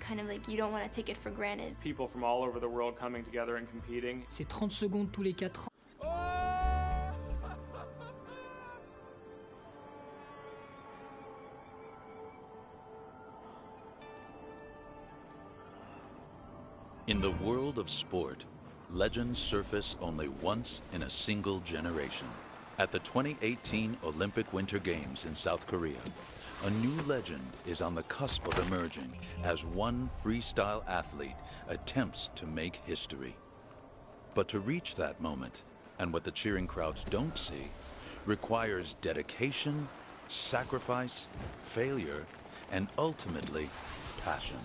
kind of like you don't want to take it for granted. People from all over the world coming together and competing. C'est 30 secondes tous les 4 ans. In the world of sport, legends surface only once in a single generation. At the 2018 Olympic Winter Games in South Korea, a new legend is on the cusp of emerging as one freestyle athlete attempts to make history. But to reach that moment, and what the cheering crowds don't see, requires dedication, sacrifice, failure, and ultimately, passion.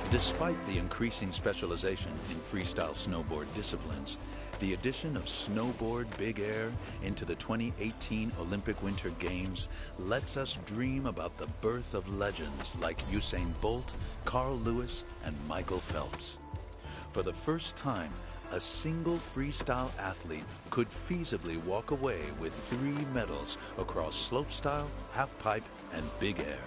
Despite the increasing specialization in freestyle snowboard disciplines, the addition of snowboard big air into the 2018 Olympic Winter Games lets us dream about the birth of legends like Usain Bolt, Carl Lewis, and Michael Phelps. For the first time, a single freestyle athlete could feasibly walk away with 3 medals across slopestyle, halfpipe, and big air.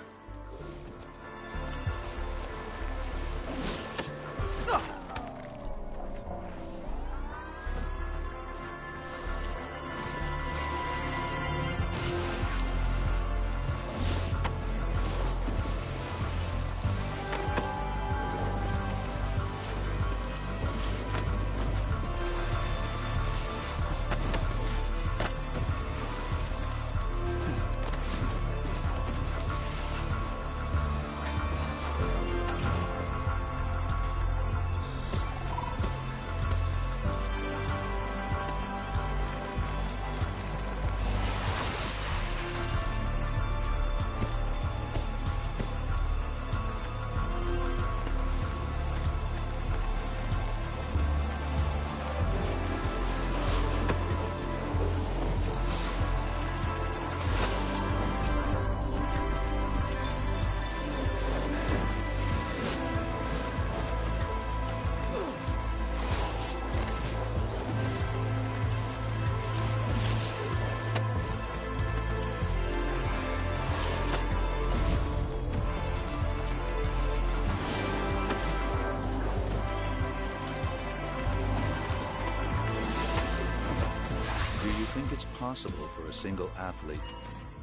Possible for a single athlete.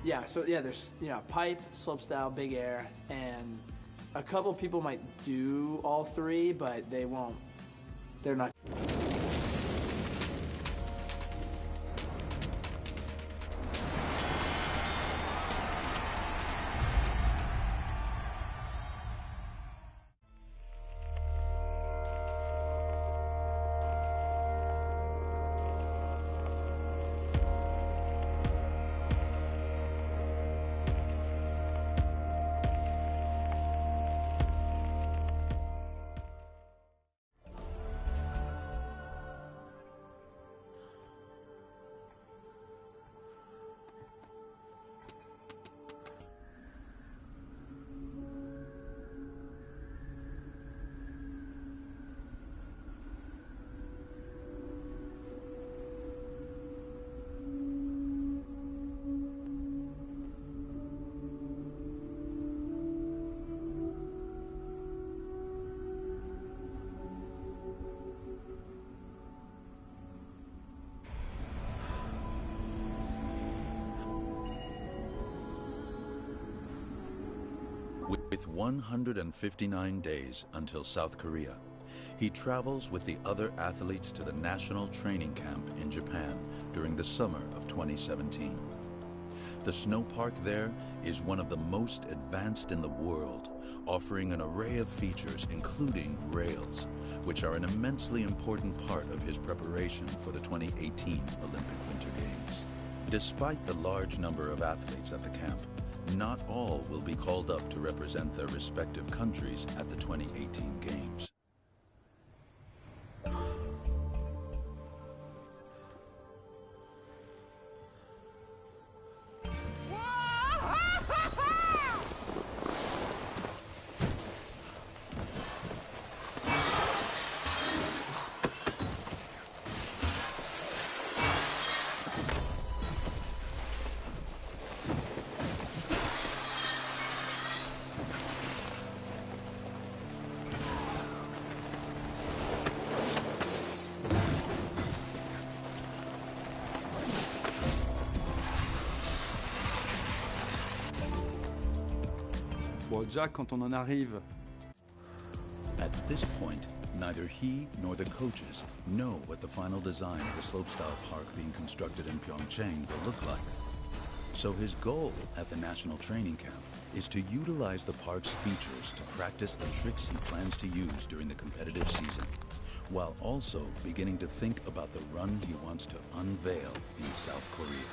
Yeah, so yeah, there's pipe, slopestyle, big air, and a couple people might do all 3, but they won't. They're not. With 159 days until South Korea, he travels with the other athletes to the national training camp in Japan during the summer of 2017. The snow park there is one of the most advanced in the world, offering an array of features including rails, which are an immensely important part of his preparation for the 2018 Olympic Winter Games. Despite the large number of athletes at the camp, not all will be called up to represent their respective countries at the 2018 Games. Bon, Jack, quand on en arrive. At this point, neither he nor the coaches know what the final design of the slopestyle park being constructed in Pyeongchang will look like. So his goal at the national training camp is to utilize the park's features to practice the tricks he plans to use during the competitive season, while also beginning to think about the run he wants to unveil in South Korea.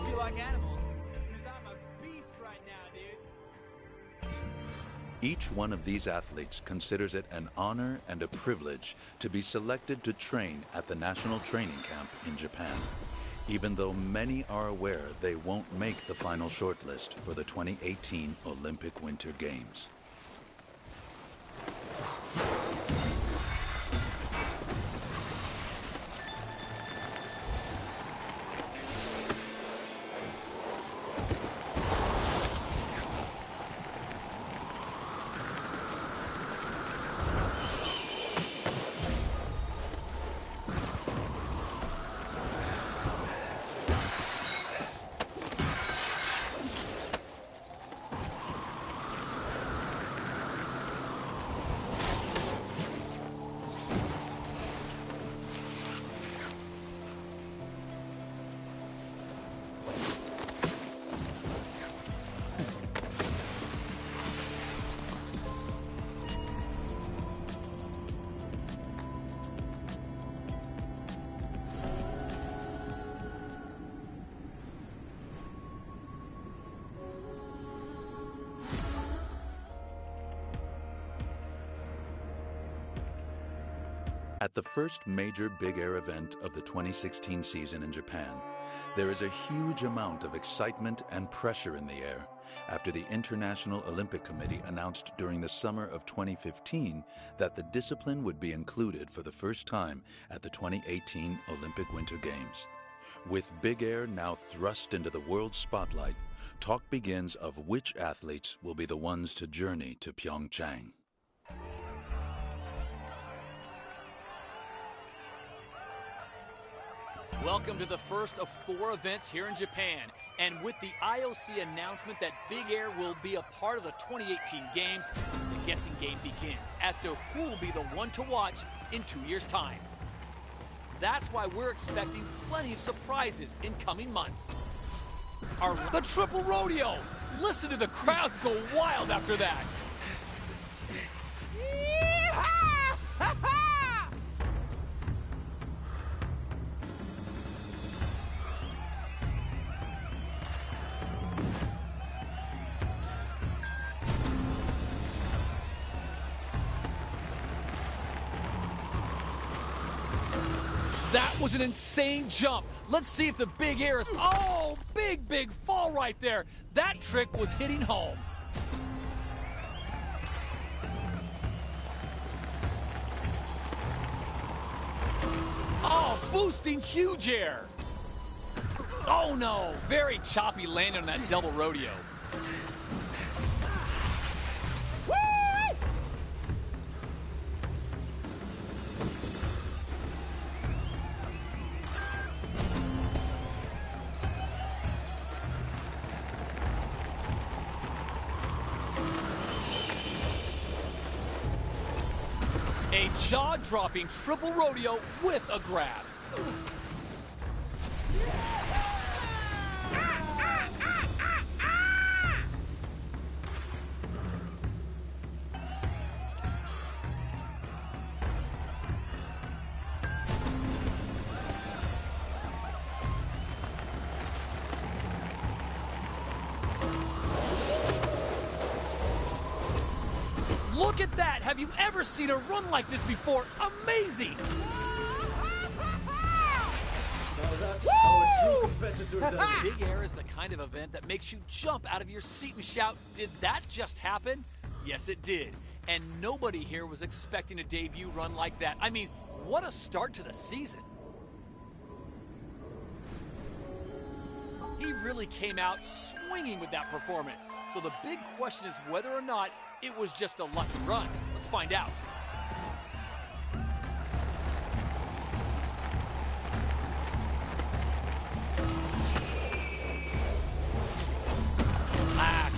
hope you like animals, because I'm a beast right now, dude. Each one of these athletes considers it an honor and a privilege to be selected to train at the National Training Camp in Japan, even though many are aware they won't make the final shortlist for the 2018 Olympic Winter Games. At the first major big air event of the 2016 season in Japan, there is a huge amount of excitement and pressure in the air after the International Olympic Committee announced during the summer of 2015 that the discipline would be included for the first time at the 2018 Olympic Winter Games. With big air now thrust into the world spotlight, talk begins of which athletes will be the ones to journey to Pyeongchang. Welcome to the first of 4 events here in Japan. And with the IOC announcement that Big Air will be a part of the 2018 Games, the guessing game begins as to who will be the one to watch in 2 years' time. That's why we're expecting plenty of surprises in coming months. The triple rodeo! Listen to the crowds go wild after that! That was an insane jump. Let's see if the big air is... Oh, big fall right there. That trick was hitting home. Oh, boosting huge air. Oh, no. Very choppy landing on that double rodeo. A jaw-dropping triple rodeo with a grab. Look at that! Have you ever seen a run like this before? Amazing! Big air is the kind of event that makes you jump out of your seat and shout, "Did that just happen?" Yes, it did. And nobody here was expecting a debut run like that. I mean, what a start to the season. He really came out swinging with that performance. So the big question is whether or not it was just a lucky run. Let's find out.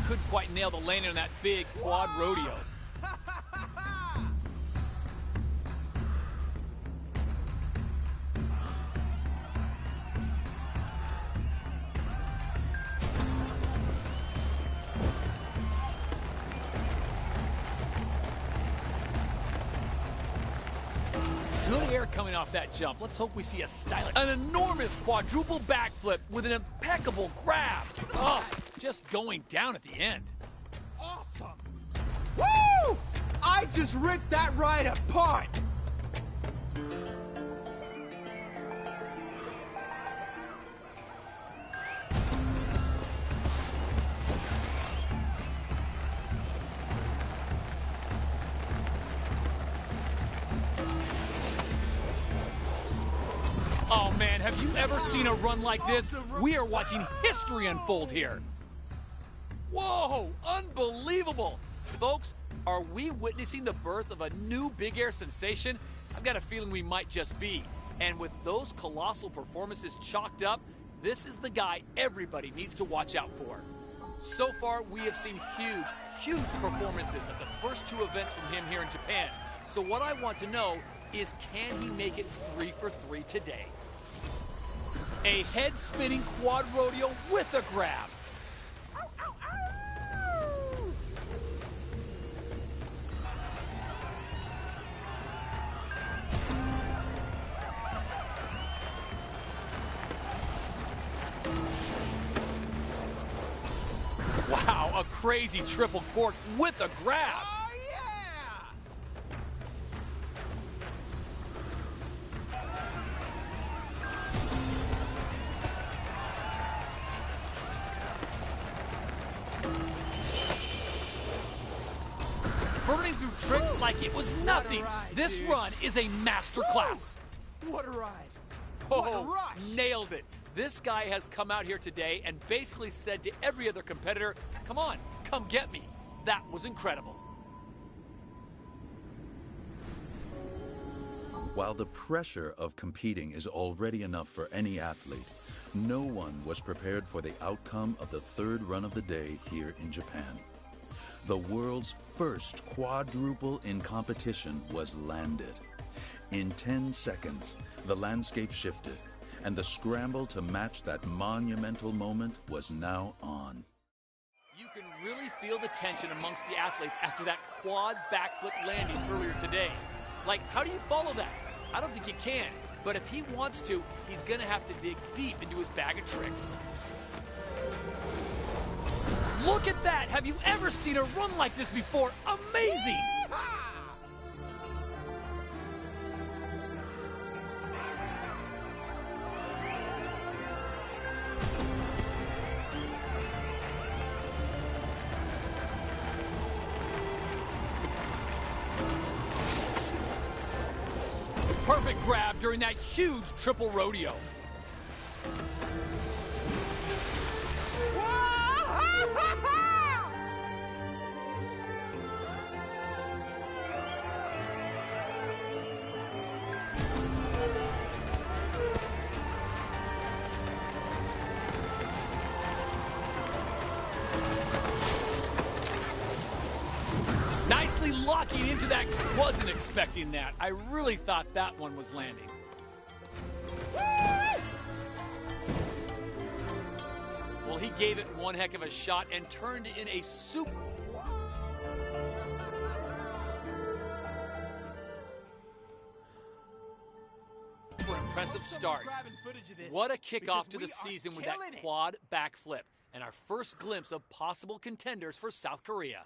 Couldn't quite nail the landing on that big quad rodeo. Good air coming off that jump. Let's hope we see a stylish, an enormous quadruple backflip with an impeccable grab. Oh, just going down at the end. Awesome! Woo! I just ripped that ride apart! Oh man, have you ever seen a run like this? We are watching history unfold here. Whoa, unbelievable. Folks, are we witnessing the birth of a new big air sensation? I've got a feeling we might just be. And with those colossal performances chalked up, this is the guy everybody needs to watch out for. So far, we have seen huge performances at the first two events from him here in Japan. So what I want to know is, can he make it 3 for 3 today? A head-spinning quad rodeo with a grab. Wow, a crazy triple cork with a grab. Oh, yeah! Burning through tricks like it was nothing. ride, This dude. run is a masterclass. What a ride! What a Oh, rush! nailed it. This guy has come out here today and basically said to every other competitor, come on, come get me. That was incredible. While the pressure of competing is already enough for any athlete, no one was prepared for the outcome of the third run of the day here in Japan. The world's first quadruple in competition was landed. In 10 seconds, the landscape shifted, and the scramble to match that monumental moment was now on. You can really feel the tension amongst the athletes after that quad backflip landing earlier today. Like, how do you follow that? I don't think you can, but if he wants to, he's gonna have to dig deep into his bag of tricks. Look at that! Have you ever seen a run like this before? Amazing! Perfect grab during that huge triple rodeo. Nicely locking into that. Wasn't expecting that. I really thought that one was landing. Well, he gave it one heck of a shot and turned in a super impressive start. What a kickoff to the season with that quad backflip and our first glimpse of possible contenders for South Korea.